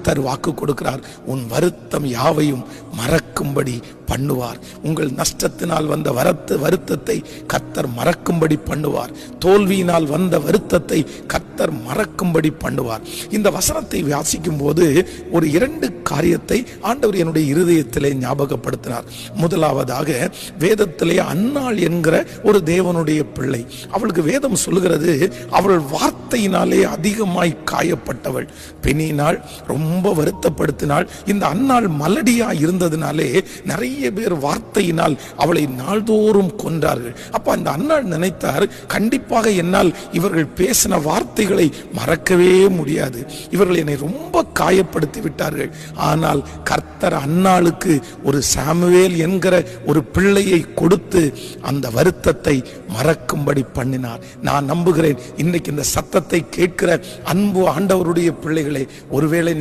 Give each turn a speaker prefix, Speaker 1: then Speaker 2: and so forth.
Speaker 1: கர்த்தர் வாக்கு கொடுக்கிறார், உன் வருத்தம் யாவையும் மறக்கும்படி பண்ணுவார். உங்கள் நஷ்டத்தினால் வந்த வருத்தத்தை கர்த்தர் மறக்கும்படி பண்ணுவார். தோல்வியினால் வந்த வருத்தத்தை கர்த்தர் மறக்கும்படி பண்ணுவார். இந்த வசனத்தை வாசிக்கும் போது ஒரு 2 காரியத்தை ஆண்டவர் என்னுடைய இருதயத்திலே ஞாபகப்படுத்தினார். முதலாவதாக, வேதத்திலே அன்னாள் என்கிற ஒரு தேவனுடைய பிள்ளை. அவளுக்கு வேதம் சொல்லுகிறது, அவள் வார்த்தையினாலே அதிகமாய் காயப்பட்டவள். பெண்ணினாள், ரொம்ப வருத்தப்படுத்தினாள். இந்த அன்னாள் மலடியா இருந்ததினாலே நிறைய பேர் வார்த்தையினால் அவளை நாள்தோறும் கொன்றார்கள். அப்ப அந்த அன்னாள் நினைத்தார், கண்டிப்பாக என்னால் இவர்கள் பேசின வார்த்தைகளை மறக்கவே முடியாது, இவர்கள் என்னை ரொம்ப காயப்படுத்தி விட்டார்கள். ஆனால் கர்த்தர் அன்னாளுக்கு ஒரு சாமுவேல் என்கிற ஒரு பிள்ளையை கொடுத்து அந்த வருத்தத்தை மறக்கும்படி பண்ணினார். நான் நம்புகிறேன், இன்னைக்கு இந்த சத்தத்தை கேட்கிற அன்பு ஆண்டவருடைய பிள்ளைகளை, ஒருவேளை